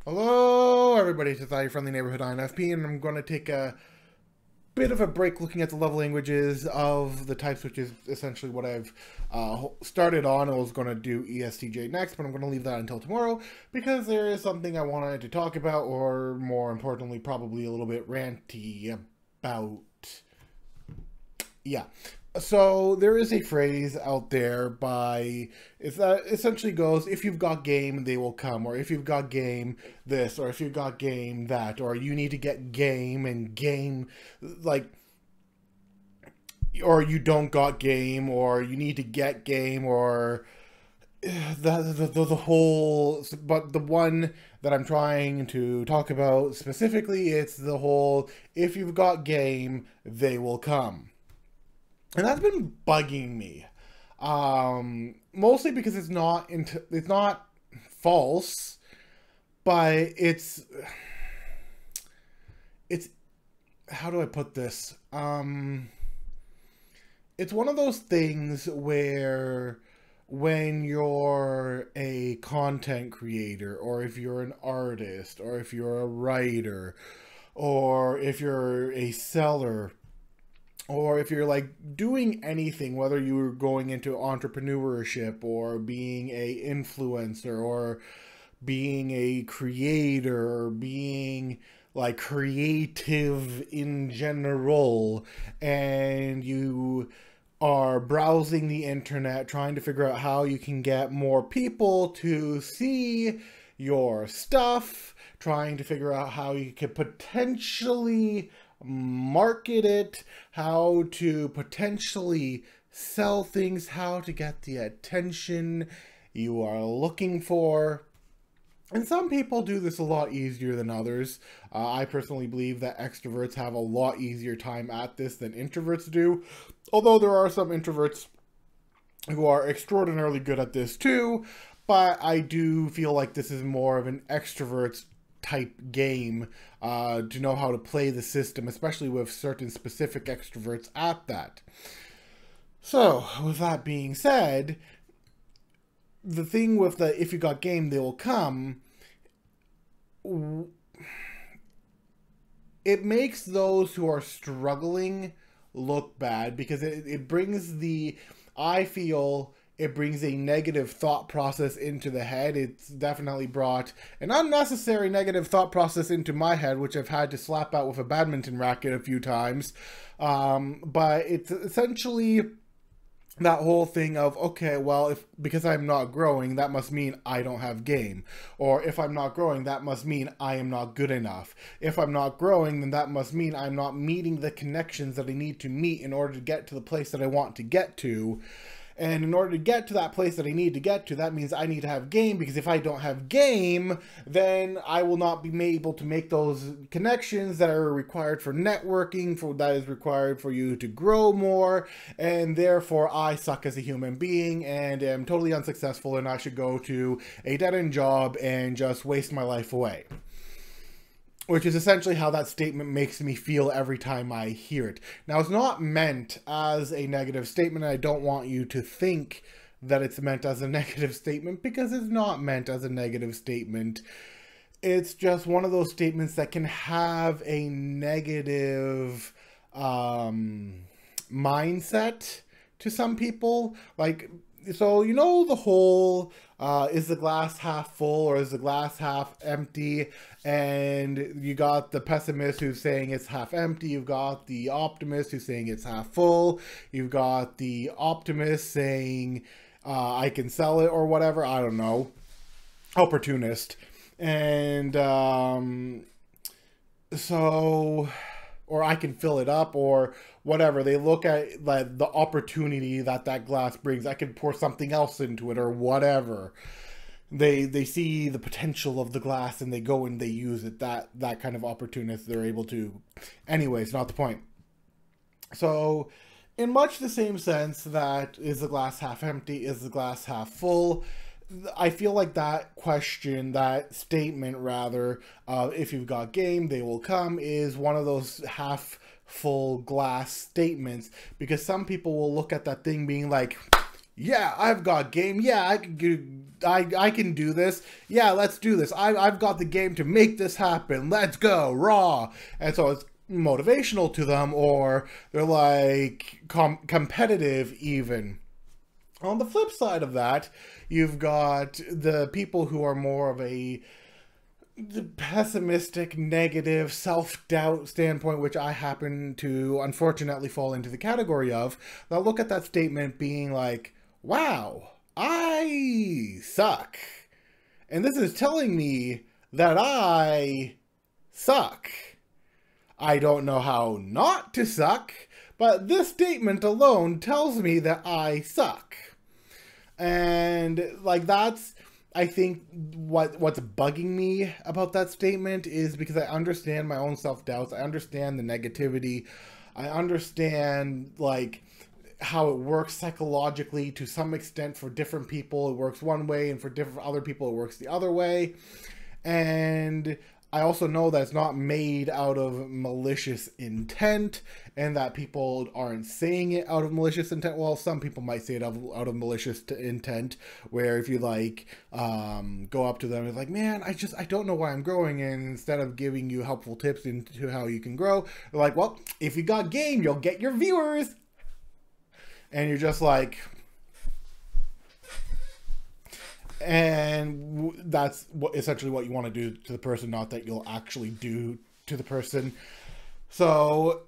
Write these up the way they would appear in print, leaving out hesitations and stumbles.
Hello, everybody. It's your friendly neighborhood INFP, and I'm going to take a bit of a break looking at the love languages of the types, which is essentially what I've started on. I was going to do ESTJ next, but I'm going to leave that until tomorrow because there is something I wanted to talk about, or more importantly, probably a little bit ranty about. Yeah. So there is a phrase out there that essentially goes, if you've got game, they will come, or if you've got game this, or if you've got game that, or you need to get game and game, like, or you don't got game, or you need to get game, or the whole, but the one that I'm trying to talk about specifically, it's the whole, if you've got game, they will come. And that's been bugging me, mostly because it's not false, but it's how do I put this? It's one of those things where when you're a content creator, or if you're an artist, or if you're a writer, or if you're a seller, or if you're like doing anything, whether you're going into entrepreneurship or being a influencer or being a creator or being like creative in general, and you are browsing the internet trying to figure out how you can get more people to see your stuff, trying to figure out how you could potentially market it, how to potentially sell things, how to get the attention you are looking for. And some people do this a lot easier than others. I personally believe that extroverts have a lot easier time at this than introverts do, although there are some introverts who are extraordinarily good at this too, but I do feel like this is more of an extrovert's type game to know how to play the system, especially with certain specific extroverts at that. So, with that being said, the thing with the if you got game, they will come, it makes those who are struggling look bad because it brings I feel it brings a negative thought process into the head. It's definitely brought an unnecessary negative thought process into my head, which I've had to slap out with a badminton racket a few times. But it's essentially that whole thing of, okay, well, because I'm not growing, that must mean I don't have game. Or if I'm not growing, that must mean I am not good enough. If I'm not growing, then that must mean I'm not meeting the connections that I need to meet in order to get to the place that I want to get to. And in order to get to that place that I need to get to, that means I need to have game, because if I don't have game, then I will not be able to make those connections that are required for networking, that is required for you to grow more, and therefore I suck as a human being and am totally unsuccessful, and I should go to a dead-end job and just waste my life away. Which is essentially how that statement makes me feel every time I hear it. Now, it's not meant as a negative statement. I don't want you to think that it's meant as a negative statement, because it's not meant as a negative statement. It's just one of those statements that can have a negative mindset to some people. Like, so, you know, the whole, is the glass half full or is the glass half empty? And you got the pessimist who's saying it's half empty. You've got the optimist who's saying it's half full. You've got the optimist saying, I can sell it or whatever. I don't know. Opportunist. And, so, or I can fill it up, or whatever. They look at like the opportunity that glass brings. I can pour something else into it, or whatever. They see the potential of the glass and they go and they use it. That kind of opportunist, they're able to. Anyways, not the point. So, in much the same sense that is the glass half empty, is the glass half full, I feel like that question, that statement rather, if you've got game, they will come, is one of those half full glass statements, because some people will look at that thing being like, Yeah, I've got game. Yeah, I can do this. Yeah, let's do this. I've got the game to make this happen. Let's go, raw. And so it's motivational to them, or they're like competitive even. On the flip side of that, you've got the people who are more of a pessimistic, negative, self-doubt standpoint, which I happen to unfortunately fall into the category of. They'll look at that statement being like, wow, I suck. And this is telling me that I suck. I don't know how not to suck, but this statement alone tells me that I suck. And like that's, I think what's bugging me about that statement is because I understand my own self-doubts. I understand the negativity. I understand like how it works psychologically to some extent. For different people it works one way, and for different other people it works the other way. And I also know that it's not made out of malicious intent, and that people aren't saying it out of malicious intent. Well, some people might say it out of malicious intent, where if you like go up to them and it's like, man, I don't know why I'm growing, and instead of giving you helpful tips into how you can grow, they're like, well, if you got game, you'll get your viewers. And you're just like, and that's essentially what you want to do to the person, not that you'll actually do to the person. So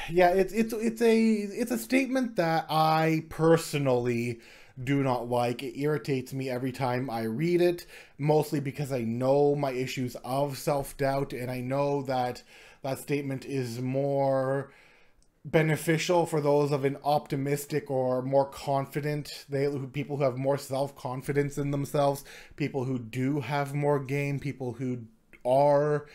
yeah, it's a statement that I personally do not like. It irritates me every time I read it, mostly because I know my issues of self-doubt, and I know that that statement is more beneficial for those of an optimistic or more confident, people who have more self-confidence in themselves, people who do have more game, people who are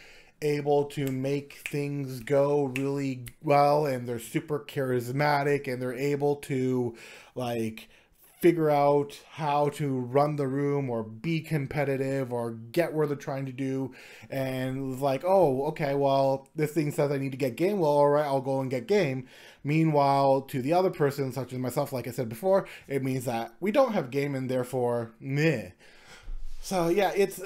able to make things go really well, and they're super charismatic, and they're able to like figure out how to run the room or be competitive or get where they're trying to do. And like, oh, okay, well, this thing says I need to get game. Well, all right, I'll go and get game. Meanwhile, to the other person, such as myself, like I said before, it means that we don't have game, and therefore, meh. So yeah, it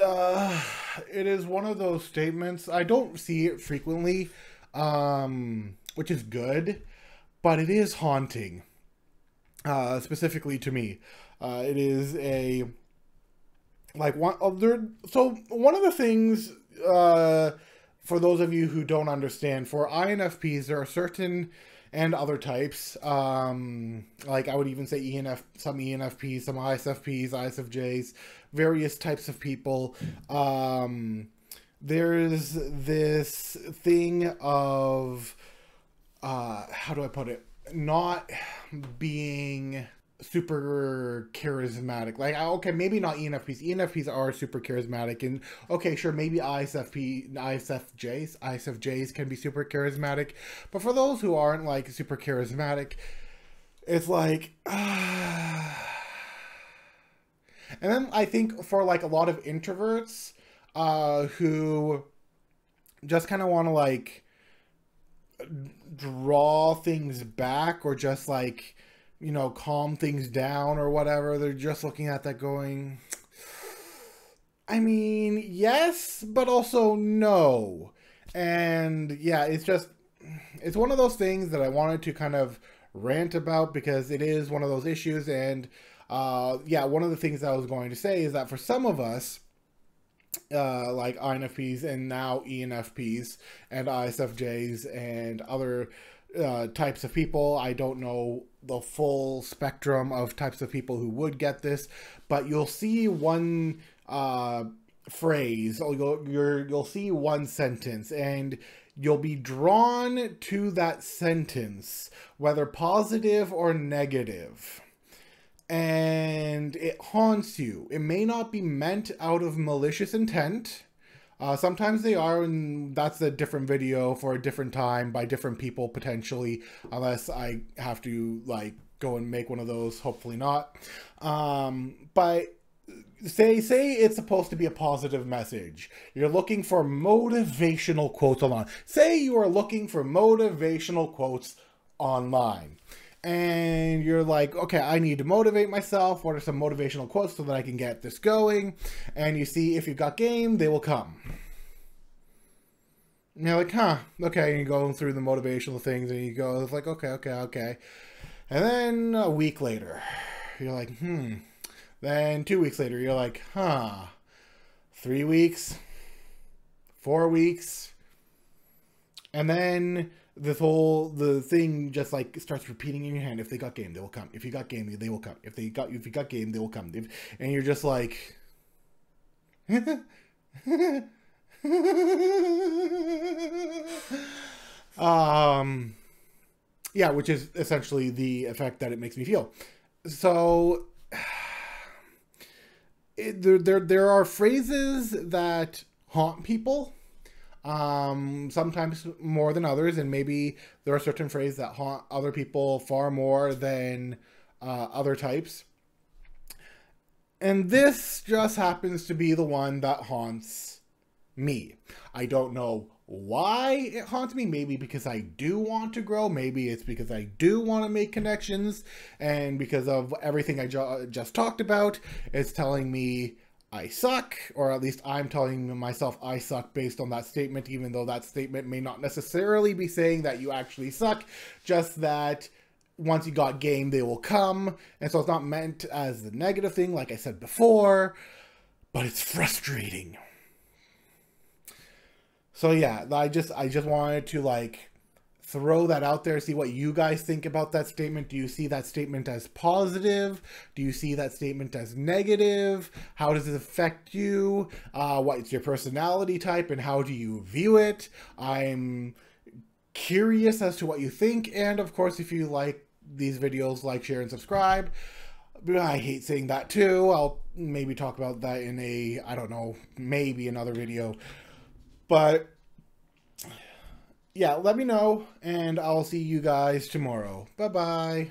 is one of those statements. I don't see it frequently, which is good, but it is haunting. Specifically to me, it is a like one of their. So one of the things, for those of you who don't understand, for INFPs there are certain and other types. Like I would even say some ENFPs, some ISFPs, ISFJs, various types of people. There's this thing of how do I put it? Not being super charismatic. Like, okay, maybe not ENFPs. ENFPs are super charismatic, and okay, sure, maybe ISFJs can be super charismatic. But for those who aren't like super charismatic, it's like, and then I think for like a lot of introverts, who just kind of want to like draw things back, or just like, you know, calm things down or whatever, they're just looking at that going, I mean, yes, but also no. And yeah, it's one of those things that I wanted to kind of rant about, because it is one of those issues. And yeah, one of the things that I was going to say is that for some of us, like INFPs and now ENFPs and ISFJs and other types of people, I don't know the full spectrum of types of people who would get this, but you'll see one phrase, or you'll see one sentence, and you'll be drawn to that sentence, whether positive or negative. And it haunts you. It may not be meant out of malicious intent. Sometimes they are, and that's a different video for a different time by different people potentially, unless I have to like go and make one of those. Hopefully not. But say it's supposed to be a positive message. You're looking for motivational quotes online. Say you are looking for motivational quotes online. and you're like, okay, I need to motivate myself. What are some motivational quotes so that I can get this going? And you see, if you've got game, they will come. And you're like, huh, okay. And you go through the motivational things, and you go, it's like, okay. And then a week later, you're like, Then 2 weeks later, you're like, 3 weeks, 4 weeks. And then the thing just like starts repeating in your hand. If they got game, they will come. If you got game, they will come. If you got game, they will come. And you're just like, yeah, which is essentially the effect that it makes me feel. So there are phrases that haunt people, sometimes more than others, and maybe there are certain phrases that haunt other people far more than other types. And this just happens to be the one that haunts me. I don't know why it haunts me. Maybe because I do want to grow. Maybe it's because I do want to make connections. And because of everything I just talked about, it's telling me I suck. Or at least I'm telling myself I suck based on that statement, even though that statement may not necessarily be saying that you actually suck. Just that once you got game, they will come. And so it's not meant as a negative thing, like I said before. But it's frustrating. So yeah, I just wanted to like throw that out there, see what you guys think about that statement. Do you see that statement as positive? Do you see that statement as negative? How does it affect you? What's your personality type and how do you view it? I'm curious as to what you think. And of course, if you like these videos, like, share, and subscribe. I hate saying that too. I'll maybe talk about that in a, I don't know, maybe another video. But yeah, let me know, and I'll see you guys tomorrow. Bye-bye.